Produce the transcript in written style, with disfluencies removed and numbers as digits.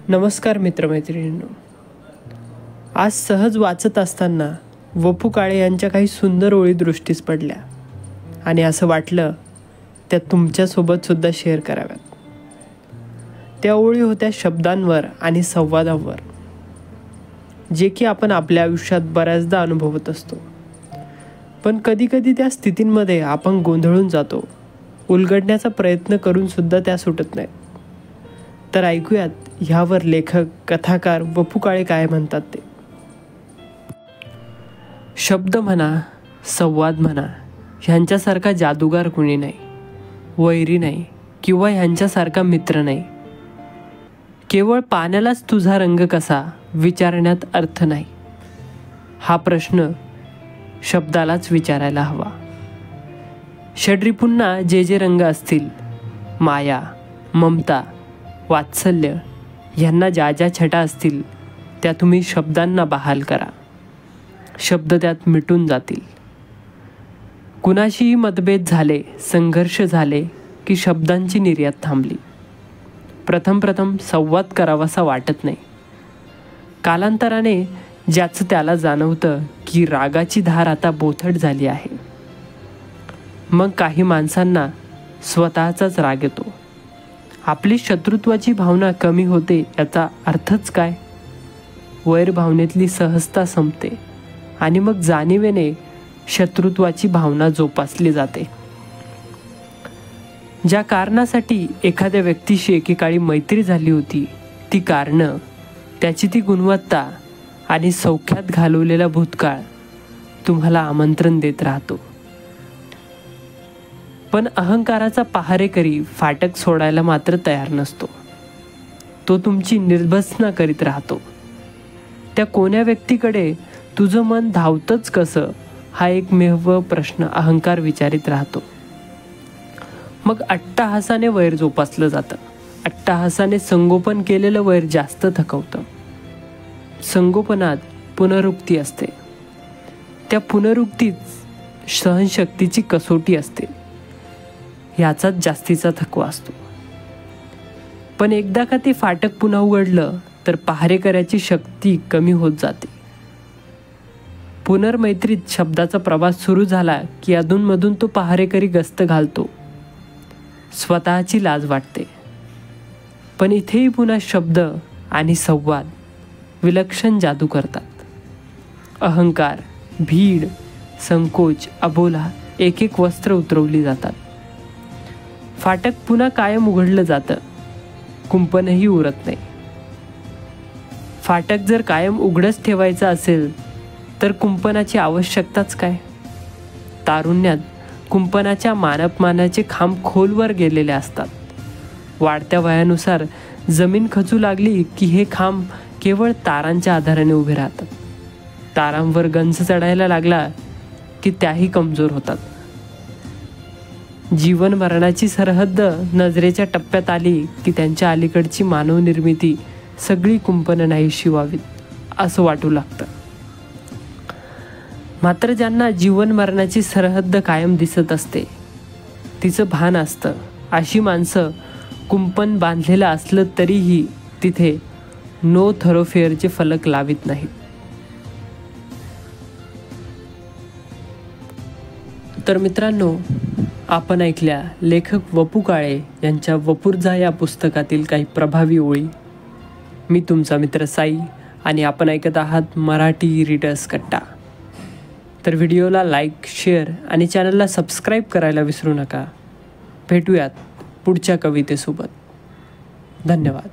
नमस्कार मित्रमैत्रिणींनो, आज सहज वाचत असताना वपू काळे यांच्या काही सुंदर ओळी दृष्टीस पडल्या आणि असं वाटलं त्या तुमच्यासोबत सुद्धा शेअर कराव्यात. त्या ओळी होत्या शब्दांवर आणि संवादांवर, जे की आपण आपल्या आयुष्यात बऱ्याचदा अनुभवत असतो. पण कधीकधी त्या स्थितींमध्ये आपण गोंधळून जातो, उलगडण्याचा प्रयत्न करून सुद्धा त्या सुटत नाहीत. तर ऐकूयात ह्यावर लेखक कथाकार वपू काळे काय म्हणतात ते. शब्द म्हणा, संवाद म्हणा, ह्यांच्यासारखा जादूगार कुणी नाही, वैरी नाही किंवा ह्यांच्यासारखा मित्र नाही. केवळ पाण्यालाच तुझा रंग कसा विचारण्यात अर्थ नाही. हा प्रश्न शब्दालाच विचारायला हवा. षड्रिपूंना जे जे रंग असतील, माया, ममता, वात्सल्य ह्यांना ज्या ज्या छटा असतील, त्या तुम्ही शब्दांना बहाल करा. शब्द त्यात मिटून जातील. कुणाशीही मतभेद झाले, संघर्ष झाले की शब्दांची निर्यात थांबली. प्रथम संवाद करावासा वाटत नाही. कालांतराने ज्याचं त्याला जाणवतं की रागाची धार आता बोथट झाली आहे. मग काही माणसांना स्वतःचाच राग येतो. आपली शत्रुत्वाची भावना कमी होते याचा अर्थच काय? वैर भावनेतली सहजता संपते आणि मग जाणीवेने शत्रुत्वाची भावना जोपासली जाते. ज्या कारणासाठी एखाद्या व्यक्तीशी एकेकाळी मैत्री झाली होती, ती कारणं, त्याची ती गुणवत्ता आणि सौख्यात घालवलेला भूतकाळ तुम्हाला आमंत्रण देत राहतो. पण अहंकाराचा पहारेकरी फाटक सोडायला मात्र तयार नसतो. तो तुमची निर्भत्सना करीत राहतो. त्या कोण्या व्यक्तीकडे तुझं मन धावतंच कसं, हा एकमेव प्रश्न अहंकार विचारित राहतो. मग अट्टाहासाने वैर जोपासलं जातं. अट्टाहासाने संगोपन केलेलं वैर जास्त थकवतं. संगोपनात पुनरुक्ती असते. त्या पुनरुक्तीत सहनशक्तीची कसोटी असते. ह्याचाच जास्तीचा थकवा असतो. पण एकदा का ते फाटक पुन्हा उघडलं तर पहारेकऱ्याची शक्ती कमी होत जाते. पुनर्मैत्रीत शब्दाचा प्रवास सुरू झाला की अधूनमधून तो पहारेकरी गस्त घालतो. स्वतःची लाज वाटते. पण इथेही पुन्हा शब्द आणि संवाद विलक्षण जादू करतात. अहंकार, भीड, संकोच, अबोला एक एक वस्त्र उतरवली जातात. फाटक पुन्हा कायम उघडलं जातं. कुंपणही उरत नाही. फाटक जर कायम उघडच ठेवायचं असेल तर कुंपणाची आवश्यकताच काय? तारुण्यात कुंपणाच्या मानपमानाचे खांब खोलवर गेलेले असतात. वाढत्या वयानुसार जमीन खचू लागली की हे खांब केवळ तारांच्या आधाराने उभे राहतात. तारांवर गंज चढायला लागला की त्याही कमजोर होतात. जीवन मरणाची सरहद्द नजरेच्या टप्प्यात आली की त्यांच्या अलीकडची मानवनिर्मिती सगळी कुंपणं नाहीशी व्हावीत असं वाटू लागतं. मात्र ज्यांना जीवन मरणाची सरहद्द कायम दिसत असते, तिचं भान असतं, अशी माणसं कुंपण बांधलेलं असलं तरीही तिथे नो थरोफेअरचे फलक लावित नाहीत. तर मित्रांनो, आपण ऐकल्या लेखक वपू काळे यांच्या वपुर्झा या पुस्तकातील काही प्रभावी ओळी. मी तुमचा मित्र साई आणि आपण ऐकत आहात मराठी रीडर्स कट्टा. तर व्हिडिओला लाईक, शेअर आणि चॅनलला सबस्क्राईब करायला विसरू नका. भेटूयात पुढच्या कवितेसोबत. धन्यवाद.